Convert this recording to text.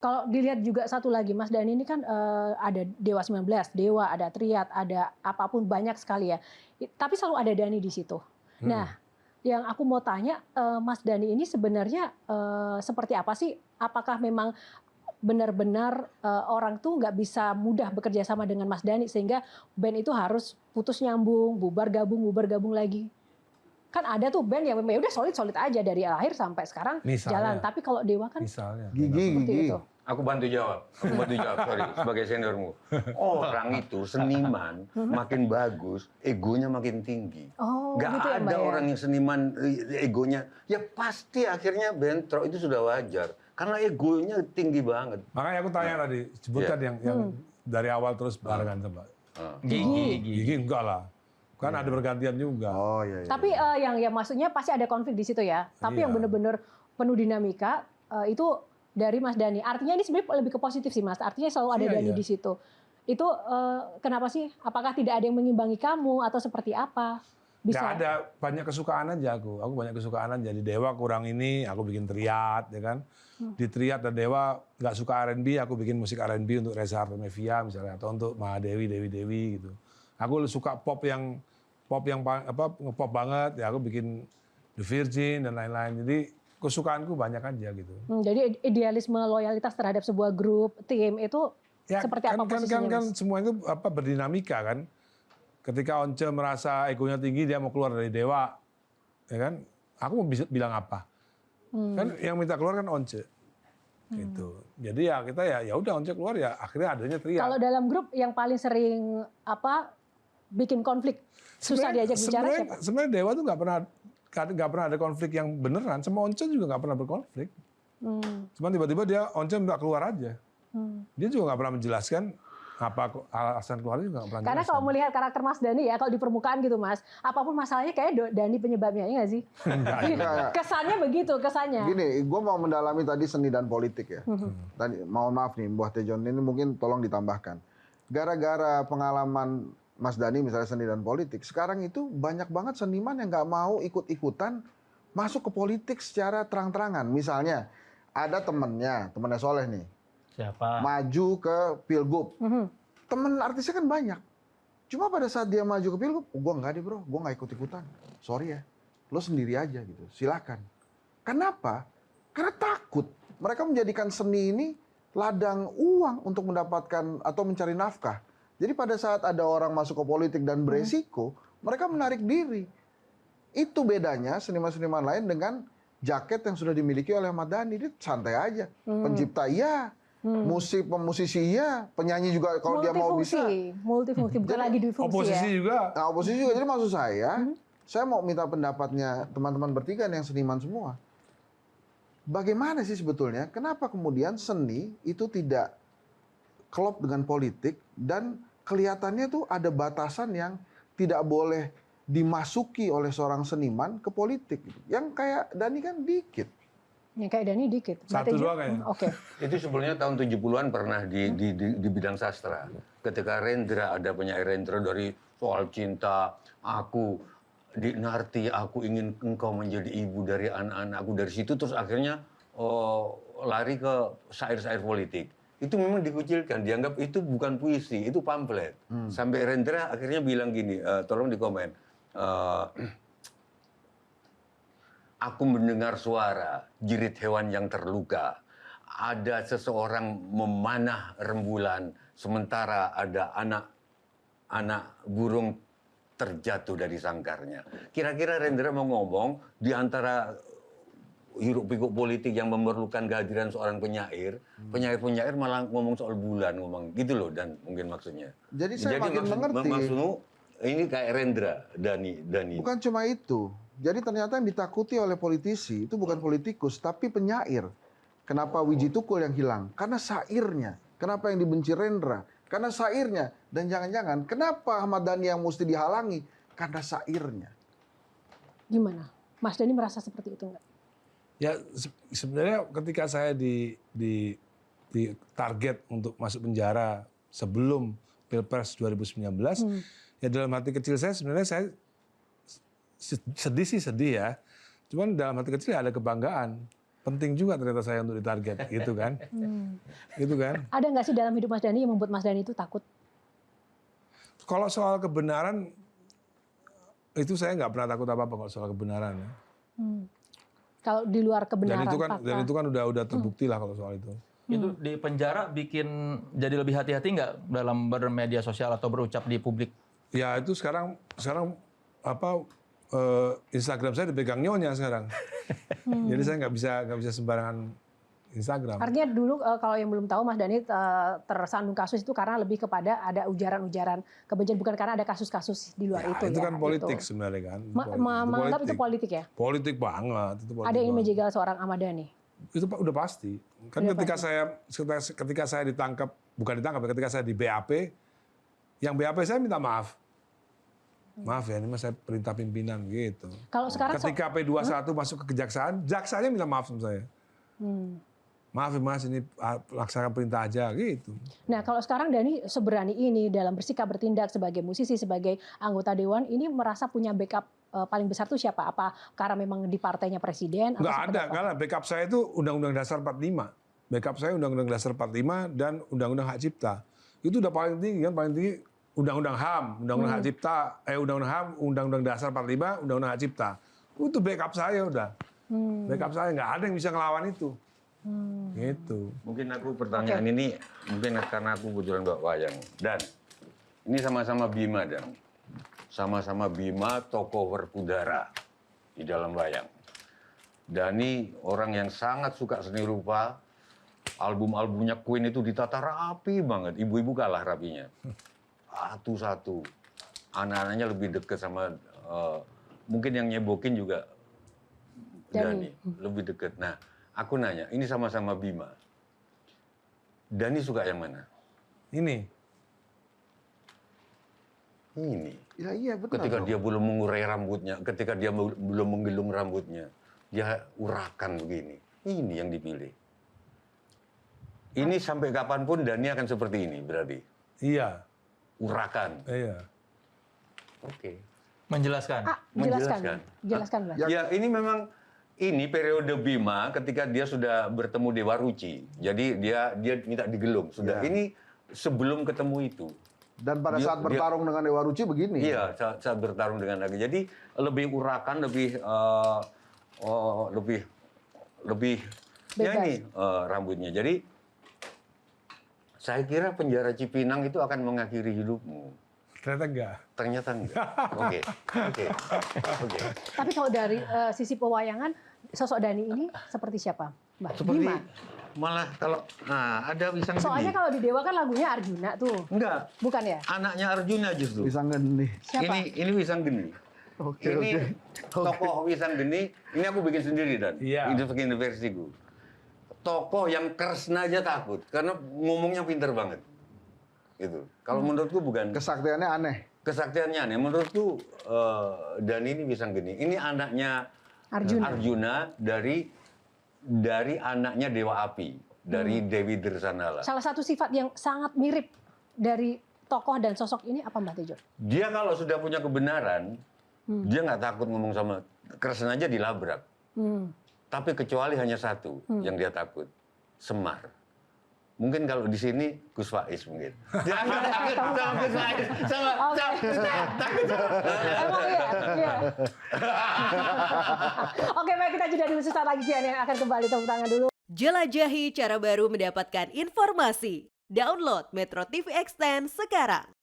Kalau dilihat juga satu lagi, Mas Dhani ini kan ada Dewa 19, Dewa, ada Triad, ada apapun banyak sekali ya. Tapi selalu ada Dhani di situ. Nah, yang aku mau tanya, Mas Dhani ini sebenarnya seperti apa sih? Apakah memang benar-benar orang tuh nggak bisa mudah bekerja sama dengan Mas Dhani sehingga band itu harus putus nyambung, bubar gabung lagi? Kan ada tuh band yang memang udah solid aja dari lahir sampai sekarang jalan. Tapi kalau Dewa kan seperti itu. Aku bantu jawab, sorry, sebagai seniormu. Orang itu seniman makin bagus, egonya makin tinggi. Gak gitu ya, ada orang yang seniman egonya, ya pasti akhirnya bentrok, itu sudah wajar. Karena egonya tinggi banget. Makanya aku tanya tadi, sebutkan yang dari awal terus barengan sama. Gigi enggak lah. Kan ada bergantian juga. Oh iya. Tapi yang maksudnya pasti ada konflik di situ ya. Tapi yang benar-benar penuh dinamika itu dari Mas Dhani. Artinya ini sebenarnya lebih ke positif sih Mas. Artinya selalu ada Dhani di situ. Itu kenapa sih? Apakah tidak ada yang mengimbangi kamu atau seperti apa? Bisa. Gak ada, banyak kesukaan aja aku. Aku banyak kesukaan aja. Di Dewa kurang ini, aku bikin Triad, ya kan. Di Triad dan Dewa nggak suka R&B, aku bikin musik R&B untuk Reza Artamevia misalnya, atau untuk Mahadewi, Dewi gitu. Aku suka pop yang ngepop banget, ya aku bikin The Virgin dan lain-lain. Jadi kesukaanku banyak aja gitu. Jadi idealisme loyalitas terhadap sebuah grup, tim itu ya, seperti apa posisinya? Kan semua itu berdinamika kan. Ketika Once merasa egonya tinggi, dia mau keluar dari Dewa, ya kan? Aku mau bisa bilang apa? Kan yang minta keluar kan Once. Gitu. Jadi ya kita ya udah Once keluar ya akhirnya adanya Triad. Kalau dalam grup yang paling sering bikin konflik susah diajak bicara siapa? Sebenarnya Dewa tuh nggak pernah ada konflik yang beneran. Sama Once juga nggak pernah berkonflik. Cuman tiba-tiba dia Once minta keluar aja. Dia juga nggak pernah menjelaskan apa alasan keluarnya juga nggak pernah. Karena kalau melihat karakter Mas Dhani ya, kalau di permukaan gitu Mas, apapun masalahnya kayak Dhani penyebabnya, ya nggak sih? Kesannya begitu, kesannya. Gini, gue mau mendalami tadi seni dan politik ya. Tadi, mohon maaf nih, Mbah Tejon ini mungkin tolong ditambahkan. Gara-gara pengalaman Mas Dhani misalnya seni dan politik, sekarang itu banyak banget seniman yang nggak mau ikut-ikutan masuk ke politik secara terang-terangan. Misalnya ada temennya Soleh nih. Siapa? Maju ke Pilgub. Temen artisnya kan banyak. Cuma pada saat dia maju ke Pilgub, gue nggak deh bro, gue nggak ikut-ikutan. Sorry ya, lo sendiri aja gitu, silakan. Kenapa? Karena takut. Mereka menjadikan seni ini ladang uang untuk mendapatkan atau mencari nafkah. Jadi pada saat ada orang masuk ke politik dan beresiko, mereka menarik diri. Itu bedanya seniman-seniman lain dengan jaket yang sudah dimiliki oleh Ahmad Dhani. Dia santai aja. Pencipta iya, pemusisi iya, penyanyi juga kalau dia mau bisa. Multifungsi, bukan jadi, lagi difungsi oposisi ya. juga. Nah, oposisi juga. Jadi maksud saya mau minta pendapatnya teman-teman bertiga yang seniman semua. Bagaimana sih sebetulnya, kenapa kemudian seni itu tidak klop dengan politik dan kelihatannya tuh ada batasan yang tidak boleh dimasuki oleh seorang seniman ke politik. Yang kayak Dhani kan dikit. Yang kayak Dhani dikit. Satu dua kayaknya. Oke. Itu sebenarnya tahun 70-an pernah di bidang sastra. Ketika Rendra, ada penyair Rendra dari soal cinta, aku Narti, aku ingin engkau menjadi ibu dari anak-anakku. Dari situ terus akhirnya lari ke syair-syair politik. Itu memang dikucilkan, dianggap itu bukan puisi, itu pamflet. Sampai Rendra akhirnya bilang gini, tolong di komen. Aku mendengar suara jerit hewan yang terluka. Ada seseorang memanah rembulan, sementara ada anak burung terjatuh dari sangkarnya. Kira-kira Rendra mau ngomong di antara hiruk-pikuk politik yang memerlukan kehadiran seorang penyair, penyair malah ngomong soal bulan, ngomong gitu loh, dan mungkin maksudnya. Jadi saya makin mengerti. Maksudmu ini kayak Rendra, Dhani. Bukan cuma itu. Jadi ternyata yang ditakuti oleh politisi itu bukan politikus, tapi penyair. Kenapa Wiji Tukul yang hilang? Karena syairnya. Kenapa yang dibenci Rendra? Karena syairnya. Dan jangan-jangan, kenapa Ahmad Dhani yang mesti dihalangi? Karena syairnya. Gimana? Mas Dhani merasa seperti itu nggak? Ya sebenarnya ketika saya di target untuk masuk penjara sebelum Pilpres 2019, ya dalam hati kecil saya sebenarnya saya sedih ya. Cuman dalam hati kecil ada kebanggaan. penting juga ternyata saya untuk ditarget, gitu kan. Gitu kan. Ada nggak sih dalam hidup Mas Dhani yang membuat Mas Dhani itu takut? Kalau soal kebenaran, itu saya nggak pernah takut apa-apa kalau soal kebenaran. Ya. Kalau di luar kebenaran, Dan itu kan udah terbukti lah kalau soal itu. Itu di penjara bikin jadi lebih hati-hati nggak dalam bermedia sosial atau berucap di publik? Ya itu sekarang apa Instagram saya dipegang nyonya sekarang. Jadi saya nggak bisa sembarangan Instagram. Artinya dulu kalau yang belum tahu Mas Dhani tersandung kasus itu karena lebih kepada ada ujaran-ujaran kebencian, bukan karena ada kasus-kasus di luar Ya, itu. itu ya, kan politik gitu. sebenarnya kan. Menganggap itu politik ya? Politik banget. Itu politik Ada yang ingin banget. menjegal seorang Ahmad Dhani? Itu udah pasti. Kan Udah ketika saya ditangkap, bukan ditangkap, ketika saya di BAP, yang BAP saya minta maaf. Maaf ya, ini mas saya perintah pimpinan gitu. Kalau sekarang Ketika P21 masuk ke kejaksaan, jaksanya minta maaf sama saya. Maaf ya mas, ini laksanakan perintah aja gitu. Nah, kalau sekarang Dhani seberani ini dalam bersikap bertindak sebagai musisi, sebagai anggota dewan, ini merasa punya backup paling besar itu siapa? Apa karena memang di partainya presiden? Nggak ada, karena backup saya itu Undang-Undang Dasar 45. Backup saya Undang-Undang Dasar 45 dan Undang-Undang Hak Cipta. Itu udah paling tinggi kan, paling tinggi Undang-Undang HAM, Undang-Undang Hak Cipta, Undang-Undang HAM, Undang-Undang Dasar 45, Undang-Undang Hak Cipta. Itu backup saya udah. Backup saya nggak ada yang bisa ngelawan itu. Gitu. Mungkin aku pertanyaan ini mungkin karena aku kebetulan bawa wayang, dan ini sama-sama Bima, dan sama-sama Bima tokoh Werkudara di dalam wayang. Dhani orang yang sangat suka seni rupa, album-albumnya Queen itu ditata rapi banget, ibu-ibu kalah rapinya. Satu-satu, anak-anaknya lebih dekat sama, mungkin yang nyebokin juga Dhani, lebih dekat. Nah, aku nanya, ini sama-sama Bima. Dhani suka yang mana? Ini. Ya iya betul. Ketika dia belum mengurai rambutnya, ketika dia belum menggelung rambutnya, dia urakan begini. Ini yang dipilih. Ini sampai kapanpun Dhani akan seperti ini berarti. Iya. Urakan. Iya. Oke. Menjelaskan. Jelaskan, Mas. Ya ini memang ini periode Bima ketika dia sudah bertemu Dewa Ruci. Jadi dia minta digelung. Sudah ini sebelum ketemu itu. Dan pada saat bertarung dengan Dewa Ruci begini. Iya, saat bertarung dengan lagi. Jadi lebih urakan, lebih ya ini rambutnya. Jadi saya kira penjara Cipinang itu akan mengakhiri hidupmu. Ternyata enggak. Ternyata enggak. Oke. Tapi kalau dari sisi pewayangan, sosok Dhani ini seperti siapa, Mbak? Seperti Bima? malah kalau ada Wisang Geni. Soalnya kalau di Dewa kan lagunya Arjuna tuh. Enggak. Bukan ya? Anaknya Arjuna justru. Wisang Geni. Siapa? Ini Wisang Geni. Ini tokoh Wisang Geni. Ini aku bikin sendiri, dan Iya. ini bikin versiku. Tokoh yang Kresna aja takut karena ngomongnya pinter banget. Gitu. Kalau menurutku bukan. Kesaktiannya aneh. Kesaktiannya aneh. Menurutku Dhani ini Wisang Geni. Ini anaknya Arjuna dari anaknya Dewa Api, dari Dewi Dersanala. Salah satu sifat yang sangat mirip dari tokoh dan sosok ini apa, Mbak Tejo? Dia kalau sudah punya kebenaran, dia nggak takut ngomong sama Kresna aja dilabrak. Tapi kecuali hanya satu yang dia takut, Semar. Mungkin kalau di sini Gus Faiz mungkin. Jangan takut sama Gus Faiz. Takut. Emang iya. Oke, baik, kita jeda dulu, sesaat lagi yang akan kembali, tepuk tangan dulu. Jelajahi cara baru mendapatkan informasi. Download Metro TV Extend sekarang.